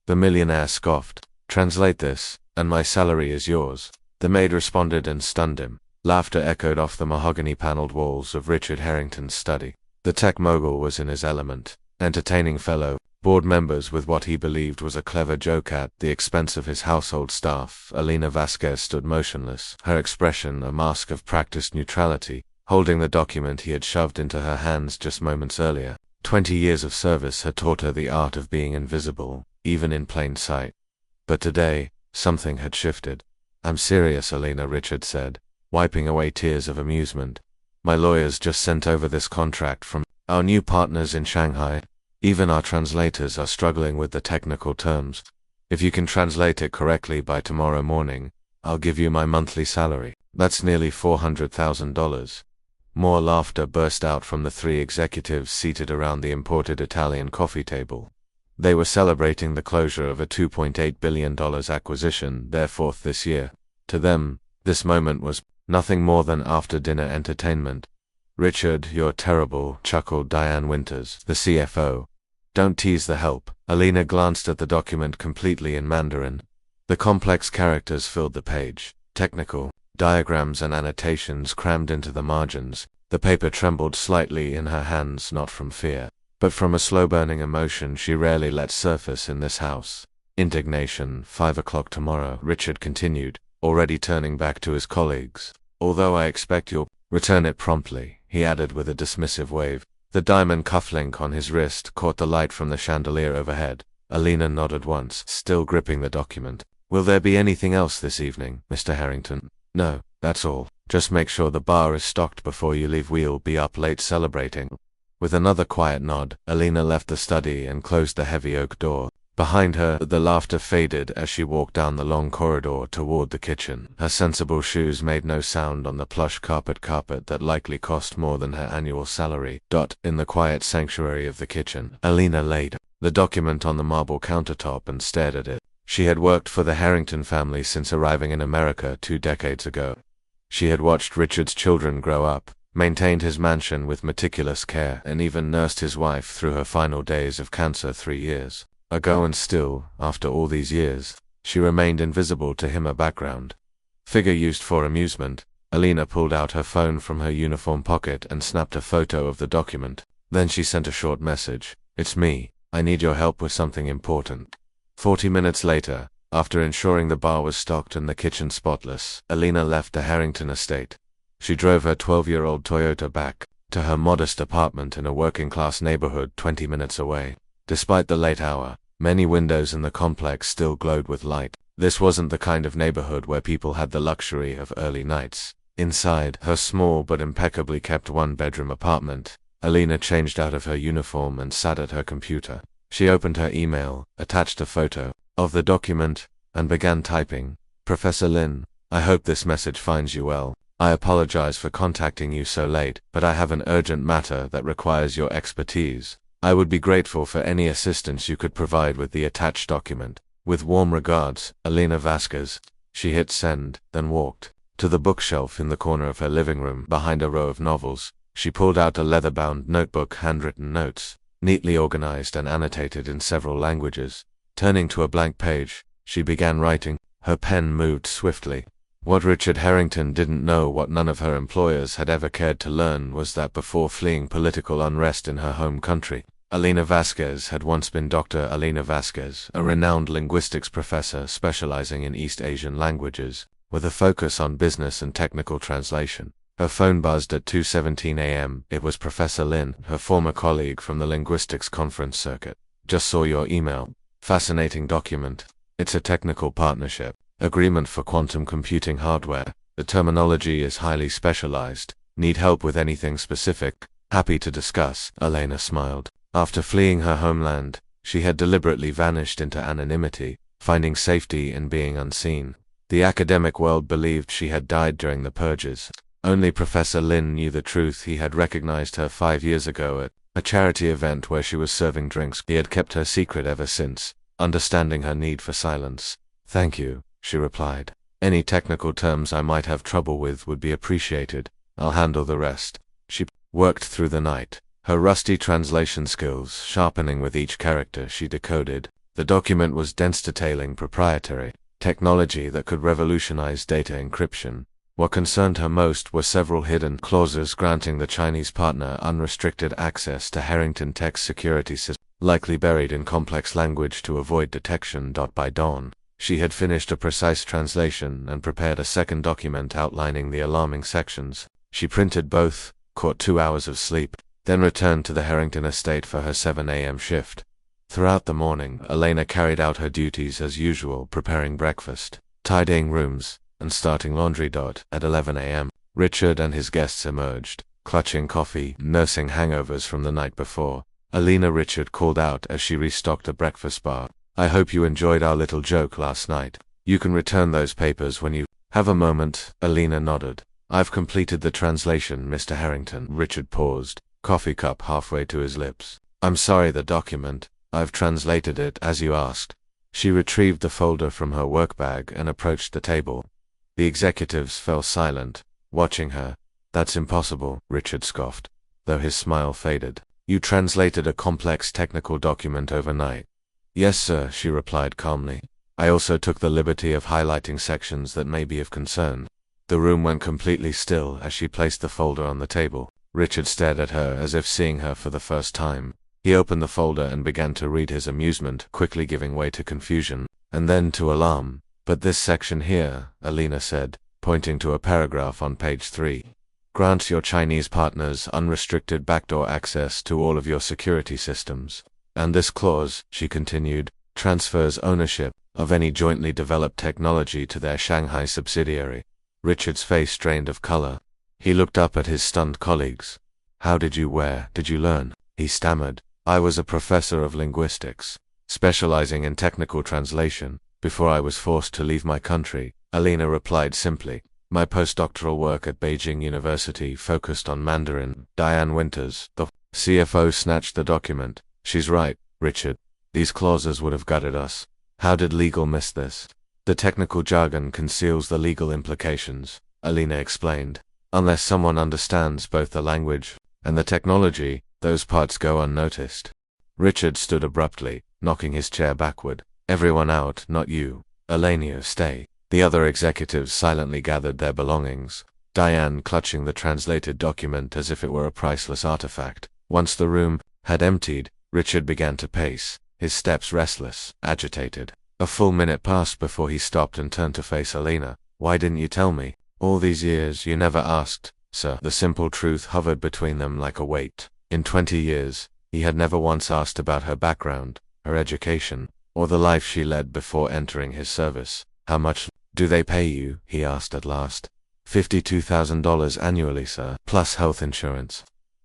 The millionaire scoffed. "Translate this, and my salary is yours." The maid responded and stunned him. Laughter echoed off the mahogany-paneled walls of Richard Harrington's study. The tech mogul was in his element, entertaining fellow board members with what he believed was a clever joke at the expense of his household staff. Elena Vasquez stood motionless, her expression a mask of practiced neutrality, holding the document he had shoved into her hands just moments earlier. 20 years of service had taught her the art of being invisible, even in plain sight. But today, something had shifted. "I'm serious, Elena," Richard said, wiping away tears of amusement. "My lawyers just sent over this contract from our new partners in Shanghai. Even our translators are struggling with the technical terms. If you can translate it correctly by tomorrow morning, I'll give you my monthly salary. That's nearly $400,000. More laughter burst out from the three executives seated around the imported Italian coffee table. They were celebrating the closure of a $2.8 billion acquisition, their fourth this year. To them, this moment was nothing more than after-dinner entertainment. "Richard, you're terrible," chuckled Diane Winters, the CFO. "Don't tease the help." Elena glanced at the document completely in Mandarin. The complex characters filled the page, technical diagrams and annotations crammed into the margins. The paper trembled slightly in her hands, not from fear, but from a slow-burning emotion she rarely let surface in this house. Indignation. 5 o'clock tomorrow, Richard continued, already turning back to his colleagues. "Although I expect you'll return it promptly," he added with a dismissive wave. The diamond cufflink on his wrist caught the light from the chandelier overhead. Elena nodded once, still gripping the document. "Will there be anything else this evening, Mr. Harrington?" "No, that's all. Just make sure the bar is stocked before you leave. We'll be up late celebrating." With another quiet nod, Elena left the study and closed the heavy oak door. Behind her, the laughter faded as she walked down the long corridor toward the kitchen. Her sensible shoes made no sound on the plush carpet that likely cost more than her annual salary. In the quiet sanctuary of the kitchen, Elena laid the document on the marble countertop and stared at it. She had worked for the Harrington family since arriving in America 2 decades ago. She had watched Richard's children grow up, maintained his mansion with meticulous care, and even nursed his wife through her final days of cancer 3 years ago, and still, after all these years, she remained invisible to him, a background figure used for amusement. Elena pulled out her phone from her uniform pocket and snapped a photo of the document. Then she sent a short message. "It's me. I need your help with something important." 40 minutes later, after ensuring the bar was stocked and the kitchen spotless, Elena left the Harrington estate. She drove her 12-year-old Toyota back to her modest apartment in a working-class neighborhood 20 minutes away. Despite the late hour, many windows in the complex still glowed with light. This wasn't the kind of neighborhood where people had the luxury of early nights. Inside her small but impeccably kept one-bedroom apartment, Elena changed out of her uniform and sat at her computer. She opened her email, attached a photo of the document, and began typing. "Professor Lin, I hope this message finds you well. I apologize for contacting you so late, but I have an urgent matter that requires your expertise. I would be grateful for any assistance you could provide with the attached document. With warm regards, Elena Vasquez." She hit send, then walked to the bookshelf in the corner of her living room behind a row of novels. She pulled out a leather-bound notebook, handwritten notes, neatly organized and annotated in several languages. Turning to a blank page, she began writing. Her pen moved swiftly. What Richard Harrington didn't know, what none of her employers had ever cared to learn, was that before fleeing political unrest in her home country, Elena Vasquez had once been Dr. Elena Vasquez, a renowned linguistics professor specializing in East Asian languages, with a focus on business and technical translation. Her phone buzzed at 2:17 a.m. It was Professor Lin, her former colleague from the linguistics conference circuit. "Just saw your email. Fascinating document. It's a technical partnership agreement for quantum computing hardware. The terminology is highly specialized. Need help with anything specific?" "Happy to discuss," Elena smiled. After fleeing her homeland, she had deliberately vanished into anonymity, finding safety in being unseen. The academic world believed she had died during the purges. Only Professor Lin knew the truth. He had recognized her 5 years ago at a charity event where she was serving drinks. He had kept her secret ever since, understanding her need for silence. "Thank you," she replied. "Any technical terms I might have trouble with would be appreciated. I'll handle the rest." She worked through the night, her rusty translation skills sharpening with each character she decoded. The document was dense, detailing proprietary technology that could revolutionize data encryption. What concerned her most were several hidden clauses granting the Chinese partner unrestricted access to Harrington Tech's security system, likely buried in complex language to avoid detection. By dawn, she had finished a precise translation and prepared a second document outlining the alarming sections. She printed both, caught 2 hours of sleep, then returned to the Harrington estate for her 7 a.m. shift. Throughout the morning, Elena carried out her duties as usual, preparing breakfast, tidying rooms, and starting laundry. At 11 a.m., Richard and his guests emerged, clutching coffee, nursing hangovers from the night before. Elena, Richard called out as she restocked a breakfast bar. I hope you enjoyed our little joke last night. You can return those papers when you have a moment. Elena nodded. I've completed the translation, Mr. Harrington. Richard paused, coffee cup halfway to his lips. I'm sorry, the document. I've translated it as you asked. She retrieved the folder from her work bag and approached the table. The executives fell silent, watching her. That's impossible, Richard scoffed, though his smile faded. You translated a complex technical document overnight. Yes, sir, she replied calmly. I also took the liberty of highlighting sections that may be of concern. The room went completely still as she placed the folder on the table. Richard stared at her as if seeing her for the first time. He opened the folder and began to read, his amusement quickly giving way to confusion, and then to alarm. But this section here, Elena said, pointing to a paragraph on page 3. Grants your Chinese partners unrestricted backdoor access to all of your security systems. And this clause, she continued, transfers ownership of any jointly developed technology to their Shanghai subsidiary. Richard's face drained of color. He looked up at his stunned colleagues. Where did you learn? He stammered. I was a professor of linguistics, specializing in technical translation, before I was forced to leave my country, Elena replied simply. My postdoctoral work at Beijing University focused on Mandarin. Diane Winters, the CFO, snatched the document. She's right, Richard. These clauses would have gutted us. How did legal miss this? The technical jargon conceals the legal implications, Elena explained. Unless someone understands both the language and the technology, those parts go unnoticed. Richard stood abruptly, knocking his chair backward. Everyone out, not you. Elena, stay. The other executives silently gathered their belongings, Diane clutching the translated document as if it were a priceless artifact. Once the room had emptied, Richard began to pace, his steps restless, agitated. A full minute passed before he stopped and turned to face Elena. Why didn't you tell me? All these years you never asked, sir. The simple truth hovered between them like a weight. In 20 years, he had never once asked about her background, her education, or the life she led before entering his service. How much do they pay you? He asked at last. $52,000 annually, sir, plus health insurance.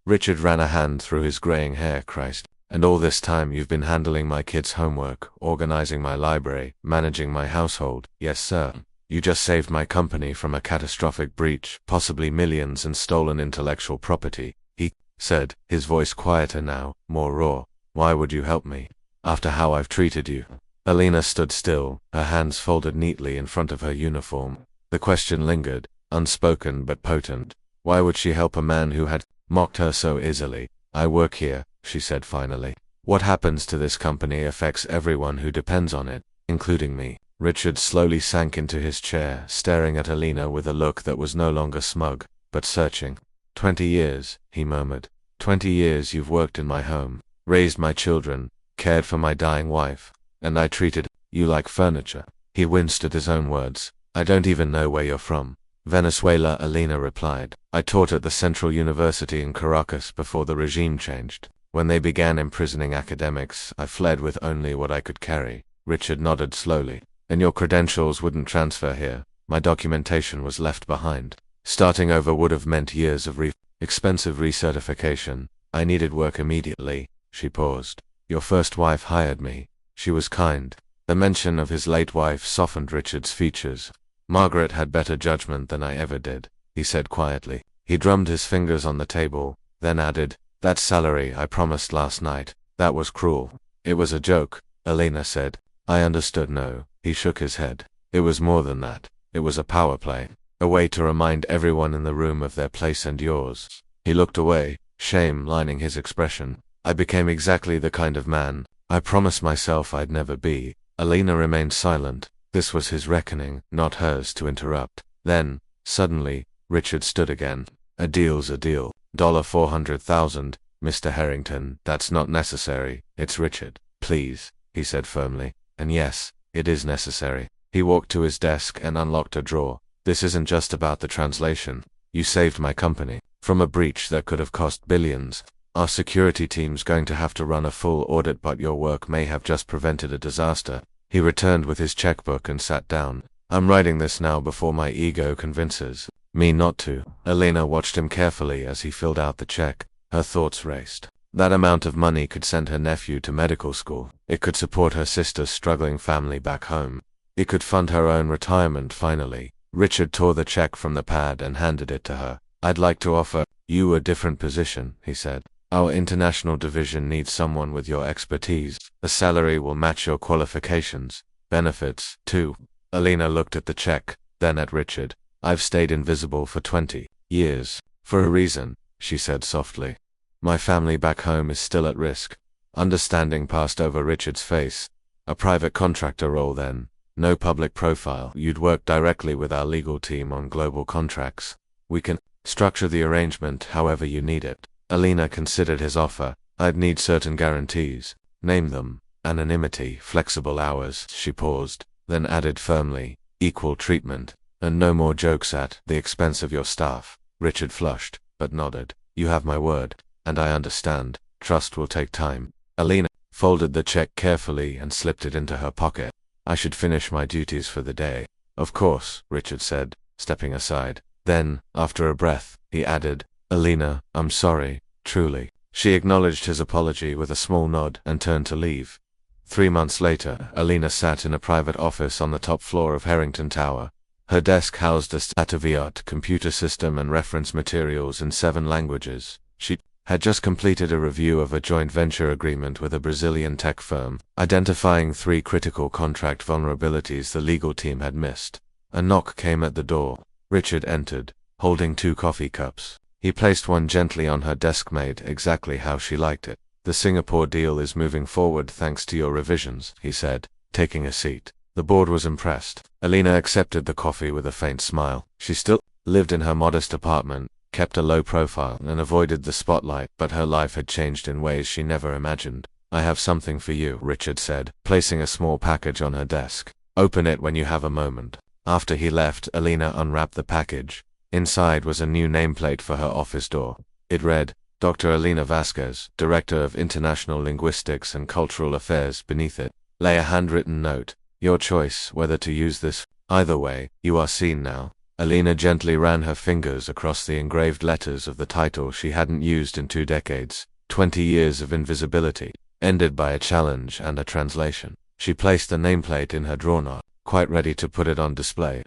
Richard ran a hand through his graying hair. Christ. And all this time you've been handling my kids' homework, organizing my library, managing my household. Yes, sir. You just saved my company from a catastrophic breach, possibly millions in stolen intellectual property, he said, his voice quieter now, more raw. Why would you help me? After how I've treated you? Elena stood still, her hands folded neatly in front of her uniform. The question lingered, unspoken but potent. Why would she help a man who had mocked her so easily? I work here, she said finally. What happens to this company affects everyone who depends on it, including me. Richard slowly sank into his chair, staring at Elena with a look that was no longer smug, but searching. 20 years, he murmured. 20 years you've worked in my home, raised my children, cared for my dying wife, and I treated you like furniture. He winced at his own words. I don't even know where you're from. Venezuela, Elena replied. I taught at the Central University in Caracas before the regime changed. When they began imprisoning academics, I fled with only what I could carry. Richard nodded slowly. And your credentials wouldn't transfer here. My documentation was left behind. Starting over would have meant years of expensive recertification. I needed work immediately. She paused. Your first wife hired me. She was kind. The mention of his late wife softened Richard's features. Margaret had better judgment than I ever did, he said quietly. He drummed his fingers on the table, then added, that salary I promised last night, that was cruel. It was a joke, Elena said. I understood. No. He shook his head. It was more than that. It was a power play. A way to remind everyone in the room of their place and yours. He looked away, shame lining his expression. I became exactly the kind of man I promised myself I'd never be. Elena remained silent. This was his reckoning, not hers to interrupt. Then, suddenly, Richard stood again. A deal's a deal. $400,000, Mr. Harrington, that's not necessary. It's Richard. Please, he said firmly. And yes, it is necessary. He walked to his desk and unlocked a drawer. This isn't just about the translation. You saved my company from a breach that could have cost billions. Our security team's going to have to run a full audit, but your work may have just prevented a disaster. He returned with his checkbook and sat down. I'm writing this now before my ego convinces me not to. Elena watched him carefully as he filled out the check. Her thoughts raced. That amount of money could send her nephew to medical school. It could support her sister's struggling family back home. It could fund her own retirement finally. Richard tore the check from the pad and handed it to her. I'd like to offer you a different position, he said. Our international division needs someone with your expertise. The salary will match your qualifications. Benefits, too. Elena looked at the check, then at Richard. I've stayed invisible for 20 years. For a reason, she said softly. My family back home is still at risk. Understanding passed over Richard's face. A private contractor role then. No public profile. You'd work directly with our legal team on global contracts. We can structure the arrangement however you need it. Elena considered his offer. I'd need certain guarantees. Name them. Anonymity, flexible hours. She paused, then added firmly, equal treatment, and no more jokes at the expense of your staff. Richard flushed, but nodded. You have my word, and I understand. Trust will take time. Elena folded the check carefully and slipped it into her pocket. I should finish my duties for the day. Of course, Richard said, stepping aside. Then, after a breath, he added, Elena, I'm sorry, truly. She acknowledged his apology with a small nod and turned to leave. 3 months later, Elena sat in a private office on the top floor of Harrington Tower. Her desk housed a state-of-the-art computer system and reference materials in 7 languages. She had just completed a review of a joint venture agreement with a Brazilian tech firm, identifying 3 critical contract vulnerabilities the legal team had missed. A knock came at the door. Richard entered, holding 2 coffee cups. He placed one gently on her desk, made exactly how she liked it. The Singapore deal is moving forward thanks to your revisions, he said, taking a seat. The board was impressed. Elena accepted the coffee with a faint smile. She still lived in her modest apartment, kept a low profile, and avoided the spotlight, but her life had changed in ways she never imagined. I have something for you, Richard said, placing a small package on her desk. Open it when you have a moment. After he left, Elena unwrapped the package. Inside was a new nameplate for her office door. It read, Dr. Elena Vasquez, Director of International Linguistics and Cultural Affairs. Beneath it lay a handwritten note. Your choice whether to use this. Either way, you are seen now. Elena gently ran her fingers across the engraved letters of the title she hadn't used in 2 decades. 20 years of invisibility, ended by a challenge and a translation. She placed the nameplate in her drawer, quite ready to put it on display.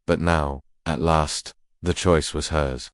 But now, at last, the choice was hers.